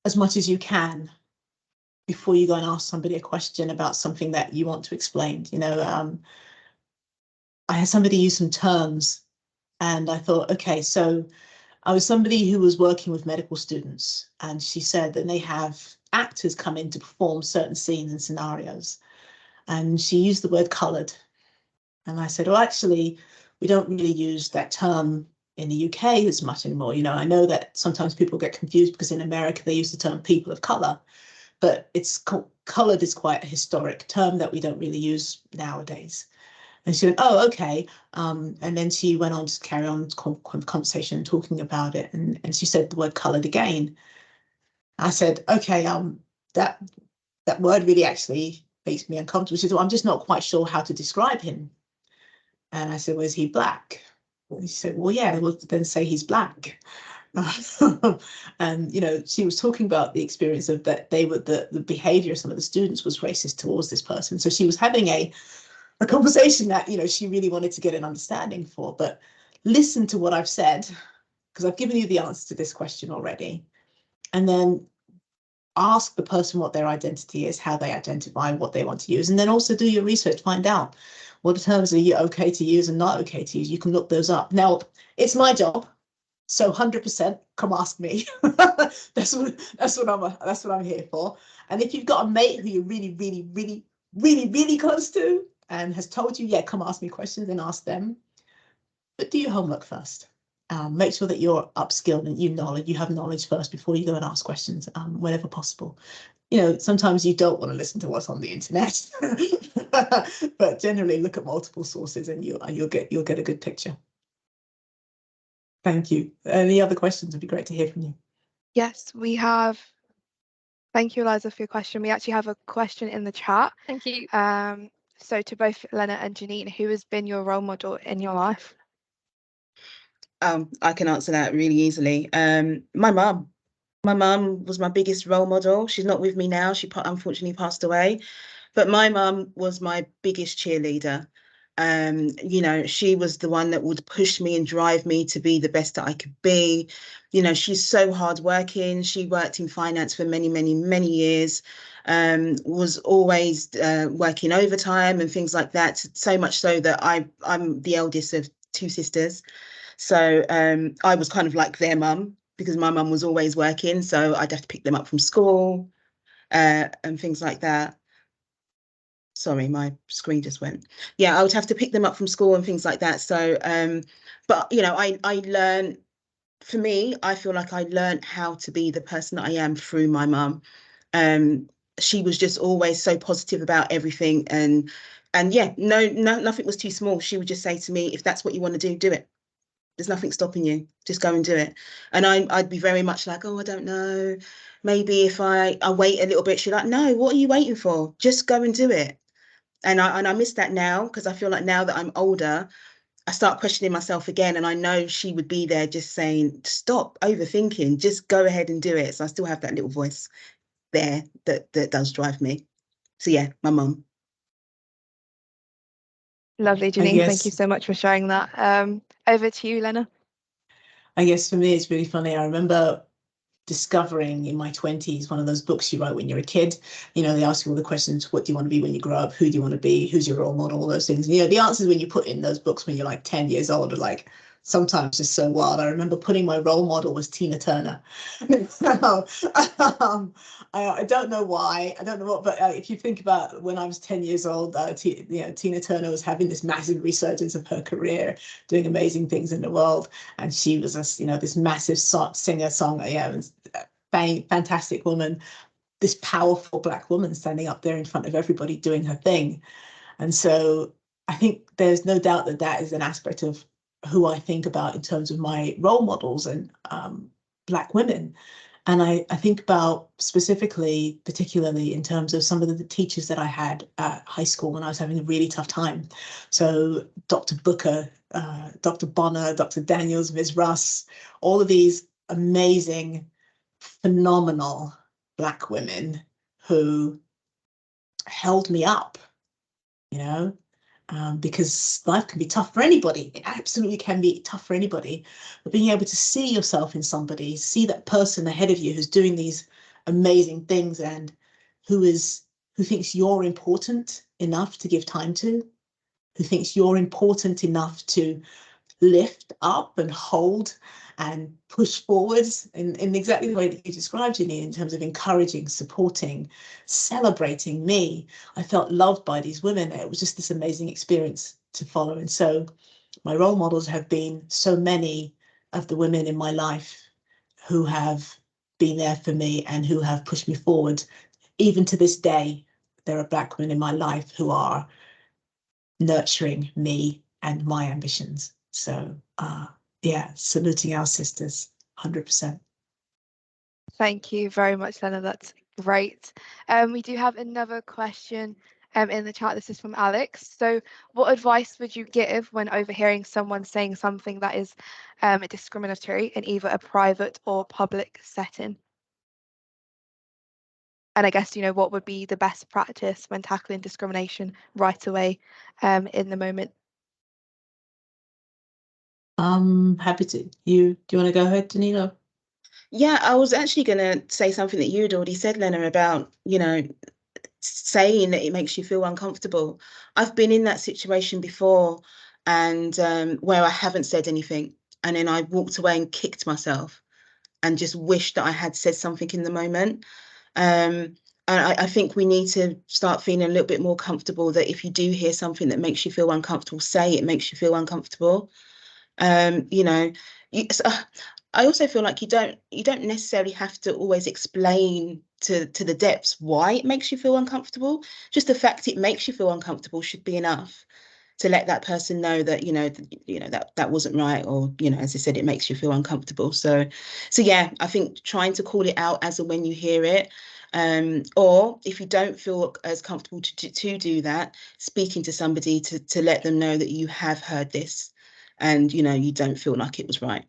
as much as you can before you go and ask somebody a question about something that you want to explain. You know, I had somebody use some terms, and I thought, okay, so I was somebody who was working with medical students, and she said that they have actors come in to perform certain scenes and scenarios, and she used the word coloured. And I said, well, actually, we don't really use that term in the UK as much anymore. You know, I know that sometimes people get confused because in America they use the term people of colour, but it's coloured is quite a historic term that we don't really use nowadays. And she went, oh, okay. And then she went on to carry on conversation, talking about it. And she said the word coloured again. I said, okay, that word really actually makes me uncomfortable. She said, well, I'm just not quite sure how to describe him. And I said, well, is he Black? And she said, well, yeah, we'll then say he's Black. And, you know, she was talking about the experience of that they were the behavior of some of the students was racist towards this person. So she was having a conversation that, you know, she really wanted to get an understanding for. But listen to what I've said, because I've given you the answer to this question already. And then ask the person what their identity is, how they identify, what they want to use, and then also do your research, find out what terms are you okay to use and not okay to use. You can look those up. Now, it's my job, so 100% come ask me. that's what I'm here for. And if you've got a mate who you're really close to and has told you, yeah, come ask me questions, then ask them. But do your homework first. Make sure that you're upskilled and you have knowledge first before you go and ask questions, whenever possible. You know, sometimes you don't want to listen to what's on the internet, but generally look at multiple sources and you'll get a good picture. Thank you. Any other questions? It'd be great to hear from you. Yes, we have. Thank you, Eliza, for your question. We actually have a question in the chat. Thank you. So to both Lenna and Jennine, who has been your role model in your life? I can answer that really easily. My mum. My mum was my biggest role model. She's not with me now. She unfortunately passed away. But my mum was my biggest cheerleader. You know, she was the one that would push me and drive me to be the best that I could be. You know, she's so hardworking. She worked in finance for many years. Was always working overtime and things like that. So much so that I'm the eldest of two sisters. So I was kind of like their mum, because my mum was always working. So I'd have to pick them up from school and things like that. Sorry, my screen just went. Yeah, I would have to pick them up from school and things like that. So, but, you know, I learned, for me, I feel like I learned how to be the person that I am through my mum. She was just always so positive about everything. And yeah, nothing was too small. She would just say to me, if that's what you want to do it. There's nothing stopping you. Just go and do it. And I'd be very much like, oh, I don't know. Maybe if I wait a little bit, she's like, no, what are you waiting for? Just go and do it. And I miss that now, because I feel like now that I'm older, I start questioning myself again. And I know she would be there just saying, stop overthinking, just go ahead and do it. So I still have that little voice there that does drive me. So yeah, my mum. Lovely, Jennine. Thank you so much for sharing that. Over to you, Lenna. I guess for me, it's really funny. I remember discovering in my 20s one of those books you write when you're a kid. You know, they ask you all the questions: what do you want to be when you grow up? Who do you want to be? Who's your role model? All those things. And, you know, the answers when you put in those books when you're like 10 years old are like sometimes just so wild. I remember putting my role model was Tina Turner. I don't know why. I don't know what, but if you think about when I was 10 years old, Tina Turner was having this massive resurgence of her career, doing amazing things in the world, and she was this massive singer, fantastic woman, this powerful Black woman standing up there in front of everybody doing her thing. And so I think there's no doubt that that is an aspect of who I think about in terms of my role models and Black women. And I think about specifically, particularly in terms of some of the teachers that I had at high school when I was having a really tough time. So Dr. Booker, Dr. Bonner, Dr. Daniels, Ms. Russ, all of these amazing, phenomenal Black women who held me up, you know, because life can be tough for anybody. It absolutely can be tough for anybody. But being able to see yourself in somebody, see that person ahead of you who's doing these amazing things and who thinks you're important enough to give time to, who thinks you're important enough to lift up and hold and push forwards in exactly the way that you described, Jennine, in terms of encouraging, supporting, celebrating me. I felt loved by these women. It was just this amazing experience to follow. And so my role models have been so many of the women in my life who have been there for me and who have pushed me forward. Even to this day, there are Black women in my life who are nurturing me and my ambitions. So yeah, saluting our sisters, 100%. Thank you very much, Lenna. That's great. We do have another question in the chat. This is from Alex. So what advice would you give when overhearing someone saying something that is discriminatory in either a private or public setting? And I guess, you know, what would be the best practice when tackling discrimination right away in the moment? Happy to. Do you want to go ahead, Jennine? Yeah, I was actually going to say something that you'd already said, Lenna, about, you know, saying that it makes you feel uncomfortable. I've been in that situation before, and where I haven't said anything, and then I walked away and kicked myself and just wished that I had said something in the moment. And I think we need to start feeling a little bit more comfortable that if you do hear something that makes you feel uncomfortable, say it makes you feel uncomfortable. You know, I also feel like you don't necessarily have to always explain to the depths why it makes you feel uncomfortable. Just the fact it makes you feel uncomfortable should be enough to let that person know that, you know, that wasn't right, or, you know, as I said, it makes you feel uncomfortable. So yeah, I think trying to call it out as and when you hear it, or if you don't feel as comfortable to do that, speaking to somebody to let them know that you have heard this and, you know, you don't feel like it was right.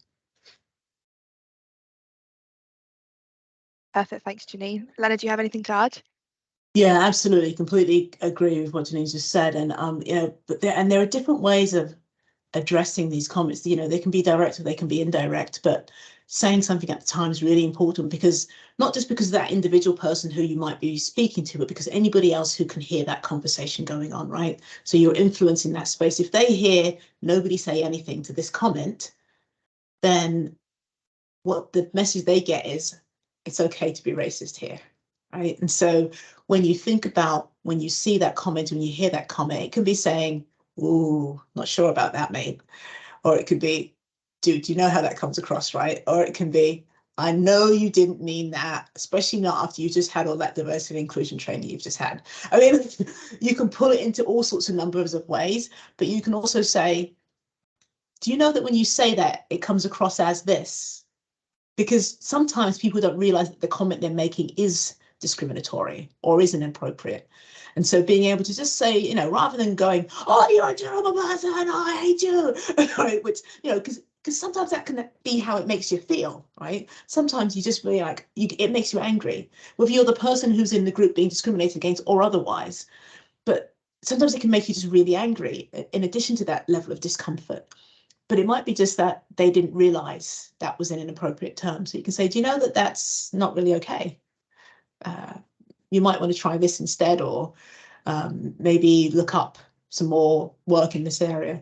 Perfect. Thanks, Jennine. Lenna, do you have anything to add? Yeah, absolutely. Completely agree with what Jennine just said. And, you know, but there are different ways of addressing these comments. You know, they can be direct or they can be indirect, but saying something at the time is really important, because not just because of that individual person who you might be speaking to, but because anybody else who can hear that conversation going on, right? So you're influencing that space. If they hear nobody say anything to this comment, then what the message they get is, it's okay to be racist here, right? And so when you think about, when you see that comment, when you hear that comment, it can be saying, ooh, not sure about that, mate. Or it could be, dude, you know how that comes across, right? Or it can be, I know you didn't mean that, especially not after you just had all that diversity and inclusion training you've just had. I mean, you can pull it into all sorts of numbers of ways, but you can also say, do you know that when you say that, it comes across as this? Because sometimes people don't realize that the comment they're making is discriminatory or isn't appropriate. And so being able to just say, you know, rather than going, oh, you're a terrible person, I hate you, right? Which, you know, because sometimes that can be how it makes you feel, right? Sometimes you just really like, it makes you angry, whether you're the person who's in the group being discriminated against or otherwise. But sometimes it can make you just really angry, in addition to that level of discomfort. But it might be just that they didn't realize that was in an appropriate term. So you can say, do you know that that's not really okay? You might want to try this instead, or maybe look up some more work in this area.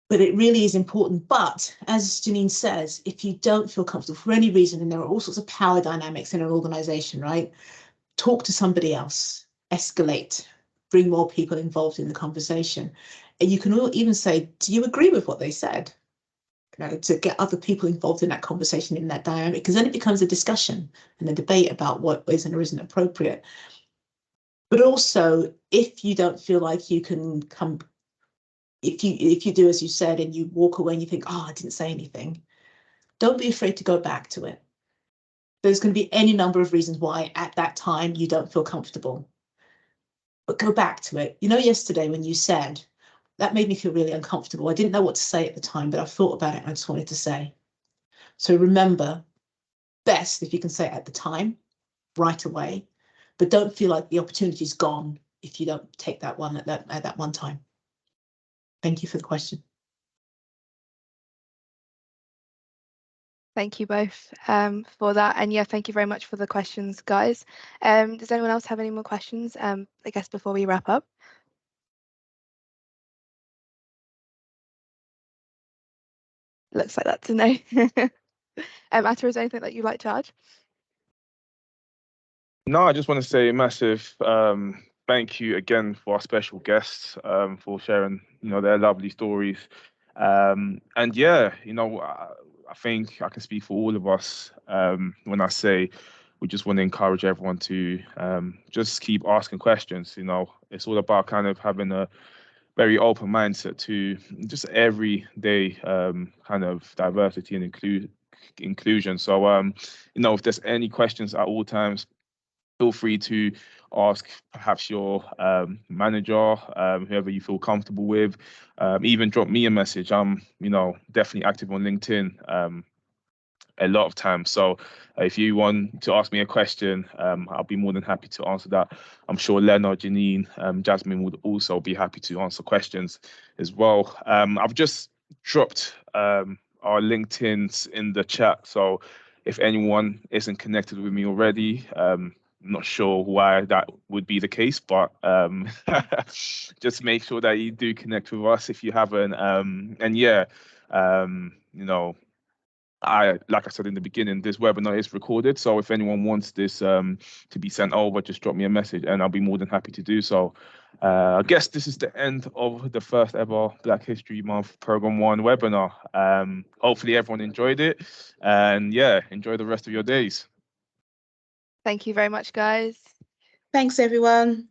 But it really is important. But as Jennine says, if you don't feel comfortable for any reason, and there are all sorts of power dynamics in an organization, right? Talk to somebody else, escalate, bring more people involved in the conversation. And you can even say, do you agree with what they said? You know, to get other people involved in that conversation, in that dynamic, because then it becomes a discussion and a debate about what is and isn't appropriate. But also, if you don't feel like you can come if you do as you said and you walk away and you think, oh, I didn't say anything, don't be afraid to go back to it. There's going to be any number of reasons why at that time you don't feel comfortable. But go back to it. You know, yesterday when you said, that made me feel really uncomfortable. I didn't know what to say at the time, but I thought about it and I just wanted to say. So remember, best if you can say it at the time, right away, but don't feel like the opportunity's gone if you don't take that one at that one time. Thank you for the question. Thank you both for that. And yeah, thank you very much for the questions, guys. Does anyone else have any more questions, I guess, before we wrap up? Looks like that's a no. Atta, is there anything that you'd like to add? No, I just want to say a massive thank you again for our special guests for sharing, their lovely stories. And yeah, I think I can speak for all of us when I say we just want to encourage everyone to just keep asking questions. It's all about kind of having a very open mindset to just everyday kind of diversity and inclusion. So, if there's any questions at all times, feel free to ask perhaps your manager, whoever you feel comfortable with. Even drop me a message. I'm, definitely active on LinkedIn a lot of times. So if you want to ask me a question, I'll be more than happy to answer that. I'm sure Lenna, Jennine, Jasmine would also be happy to answer questions as well. I've just dropped our LinkedIn's in the chat. So if anyone isn't connected with me already, I'm not sure why that would be the case, but just make sure that you do connect with us if you haven't. And yeah, like I said in the beginning, this webinar is recorded. So if anyone wants this to be sent over, just drop me a message and I'll be more than happy to do so. I guess this is the end of the first ever Black History Month Program 1 webinar. Hopefully everyone enjoyed it, and yeah, enjoy the rest of your days. Thank you very much, guys. Thanks, everyone.